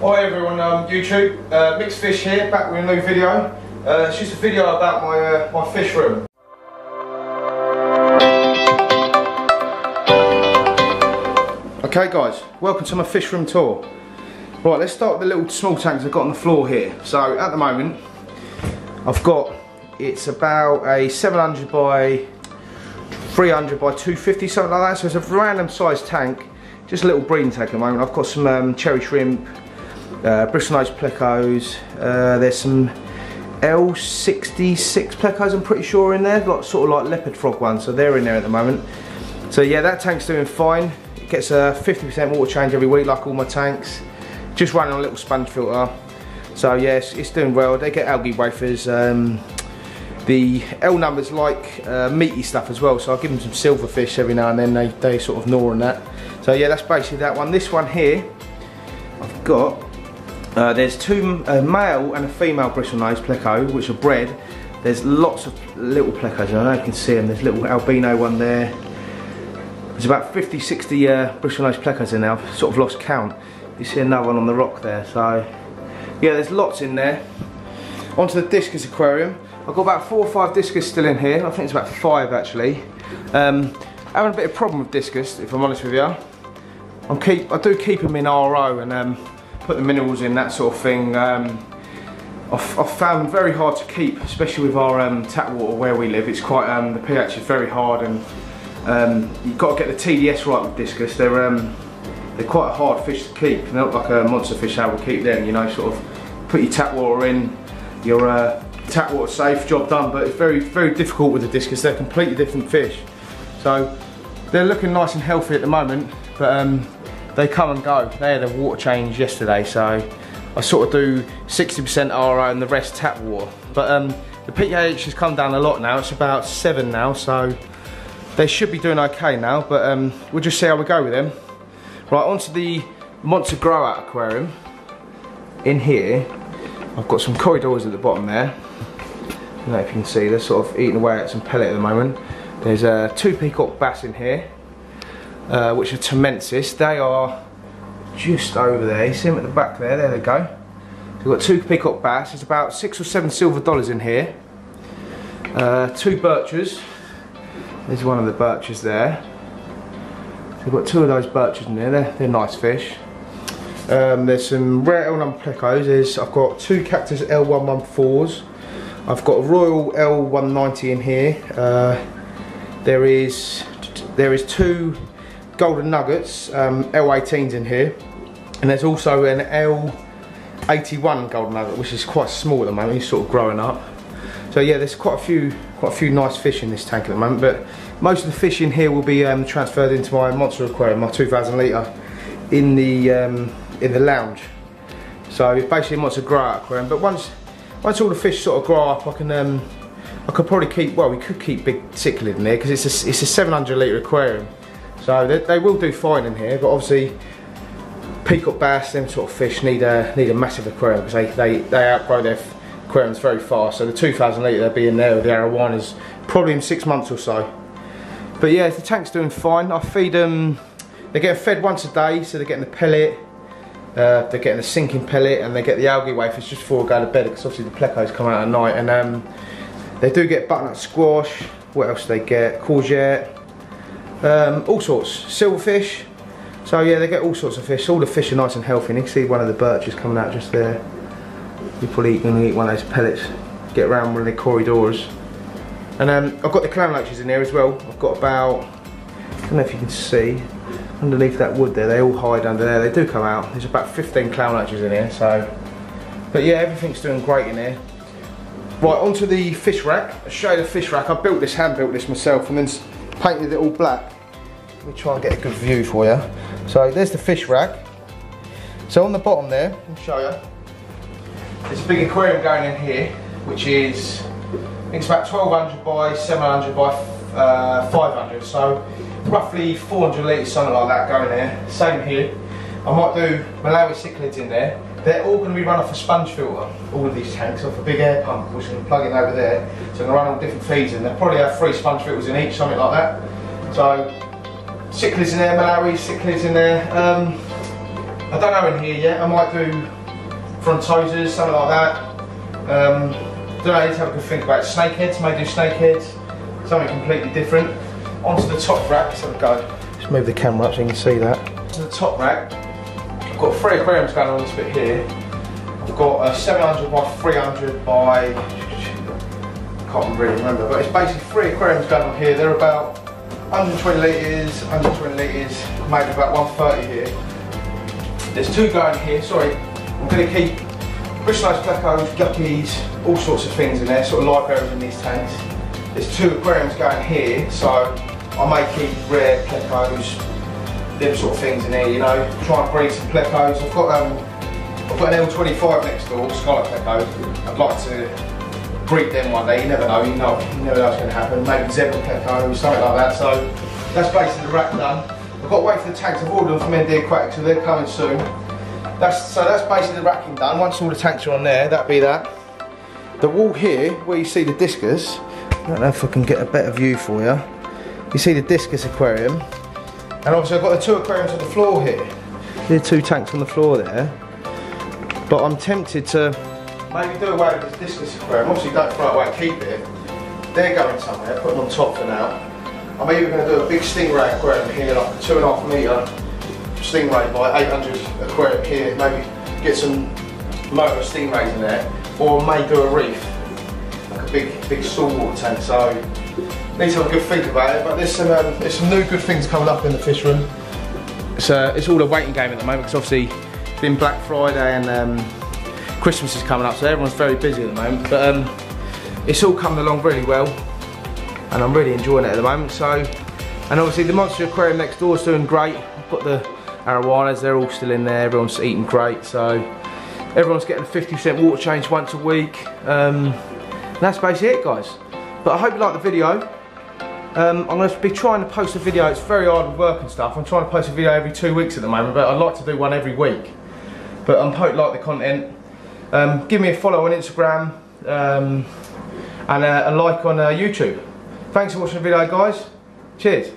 Hi everyone on YouTube, Mixed Fish here, back with a new video. It's just a video about my fish room. Okay guys, welcome to my fish room tour. Right, let's start with the little small tanks I've got on the floor here. So at the moment, it's about a 700 by 300 by 250, something like that. So it's a random sized tank, just a little breeding tank at the moment. I've got some cherry shrimp, bristlenose plecos, there's some L66 plecos I'm pretty sure in there, sort of like leopard frog ones, so they're in there at the moment. So yeah, that tank's doing fine. It gets a 50% water change every week like all my tanks. Just running on a little sponge filter. So yeah, it's doing well. They get algae wafers. The L numbers like meaty stuff as well, so I'll give them some silverfish every now and then. They sort of gnaw on that. So yeah, that's basically that one. This one here, I've got there's a male and a female bristlenose pleco which are bred. There's lots of little plecos, I don't know if you can see them. There's a little albino one there. There's about 50-60 bristlenose plecos in there. I've sort of lost count. You see another one on the rock there. So yeah, there's lots in there. Onto the discus aquarium. I've got about 4 or 5 discus still in here. I think it's about 5 actually. Having a bit of problem with discus, if I'm honest with you. I do keep them in RO and put the minerals in, that sort of thing. I've found them very hard to keep, especially with our tap water where we live. It's quite, the pH is very hard, and you've got to get the TDS right with discus. They're quite a hard fish to keep. They're not like a monster fish how we keep them, you know, sort of put your tap water in, your tap water safe, job done, but it's very, very difficult with the discus. They're completely different fish. So they're looking nice and healthy at the moment, but they come and go. They had a water change yesterday, so I sort of do 60% RO and the rest tap water. But the pH has come down a lot now. It's about 7 now, so they should be doing okay now, but we'll just see how we go with them. Right, onto the Monster Grow Out aquarium. In here, I've got some corridors at the bottom there. I don't know if you can see, they're sort of eating away at some pellet at the moment. There's 2 peacock bass in here, which are Tomensis. They are just over there. You see them at the back there? There they go. So we've got 2 peacock bass. There's about 6 or 7 silver dollars in here. 2 birches. There's one of the birches there. So we've got 2 of those birches in there. They're nice fish. There's some rare L number plecos. I've got 2 cactus L114s. I've got a royal L190 in here. There is 2 golden nuggets L18s in here, and there's also an L81 golden nugget, which is quite small at the moment. He's sort of growing up. So yeah, there's quite a few nice fish in this tank at the moment, but most of the fish in here will be transferred into my monster aquarium, my 2,000 litre, in the lounge. So it's basically a monster grow out aquarium. But once all the fish sort of grow up, I could probably keep, well, we could keep big cichlid in there because it's a 700 litre aquarium. So they will do fine in here, but obviously peacock bass, them sort of fish need a massive aquarium because they outgrow their aquariums very fast. So the 2,000 litre they'll be in there with the Arowanas probably in 6 months or so. But yeah, the tank's doing fine. I feed them, they're getting fed once a day, so they're getting the pellet, they're getting the sinking pellet, and they get the algae wafers just before we go to bed because obviously the plecos come out at night. And they do get butternut squash. What else do they get? Courgette, all sorts, silverfish. So yeah, they get all sorts of fish. All the fish are nice and healthy, and you can see one of the birches coming out just there. You're probably going to eat one of those pellets, get around one of the corridors. And I've got the clown loaches in there as well. I've got about, I don't know if you can see, underneath that wood there, they all hide under there. They do come out. There's about 15 clown loaches in here, so. But yeah, everything's doing great in here. Right, onto the fish rack. I'll show you the fish rack. I hand built this myself and then painted it all black. Let me try and get a good view for you. So there's the fish rack. So on the bottom there, I'll show you. There's a big aquarium going in here, which is, I think it's about 1200 by 700 by 500. So roughly 400 litres, something like that going there. Same here. I might do Malawi cichlids in there. They're all going to be run off a sponge filter, all of these tanks, off a big air pump, which I'm going to plug in over there. So I'm going to run all different feeds in. They'll probably have 3 sponge filters in each, something like that. So cichlids in there, Malawi cichlids in there. I don't know in here yet. I might do frontosas, something like that. Don't know, I need to have a good think about it. Snakeheads, maybe do snakeheads, something completely different. Onto the top rack, let's have a go. Just move the camera up so you can see that. To the top rack, I've got 3 aquariums going on this bit here. I've got a 700 by 300 by, I can't really remember, but it's basically 3 aquariums going on here. They're about 120 litres, 120 litres, maybe about 130 here. There's 2 going here, sorry. I'm going to keep Bristlenose plecos, guppies, all sorts of things in there, sort of libraries in these tanks. There's 2 aquariums going here, so I may keep rare plecos, them sort of things in there, you know. Try and breed some plecos. I've got an L25 next door, Scarlet pleco. I'd like to breed them one day. You never know. You never know what's going to happen. Maybe zebra plecos, something like that. So that's basically the rack done. I've got to wait for the tanks. I've ordered them from ND Aquatics, so they're coming soon. So that's basically the racking done. Once all the tanks are on there, that'll be that. The wall here, where you see the discus, I don't know if I can get a better view for you. You see the discus aquarium, and obviously I've got the 2 aquariums on the floor here. There are 2 tanks on the floor there, but I'm tempted to maybe do away with this discus aquarium. Obviously don't throw it away, keep it. They're going somewhere, put them on top for now. I'm even going to do a big stingray aquarium here, like a 2.5 metre stingray by 800 aquarium here, maybe get some motor stingrays in there, or may do a reef, like a big saltwater tank. So need to have a good think about it, but there's some new good things coming up in the fish room. It's all a waiting game at the moment, because obviously it's been Black Friday and Christmas is coming up, so everyone's very busy at the moment, but it's all coming along really well and I'm really enjoying it at the moment. So, and obviously the monster aquarium next door is doing great. I've got the arowanas, they're all still in there, everyone's eating great, so everyone's getting a 50% water change once a week. That's basically it, guys. But I hope you like the video. I'm going to be trying to post a video. It's very hard with work and stuff. I'm trying to post a video every 2 weeks at the moment, but I'd like to do one every week. But I hope you like the content. Give me a follow on Instagram and a like on YouTube. Thanks for watching the video, guys. Cheers.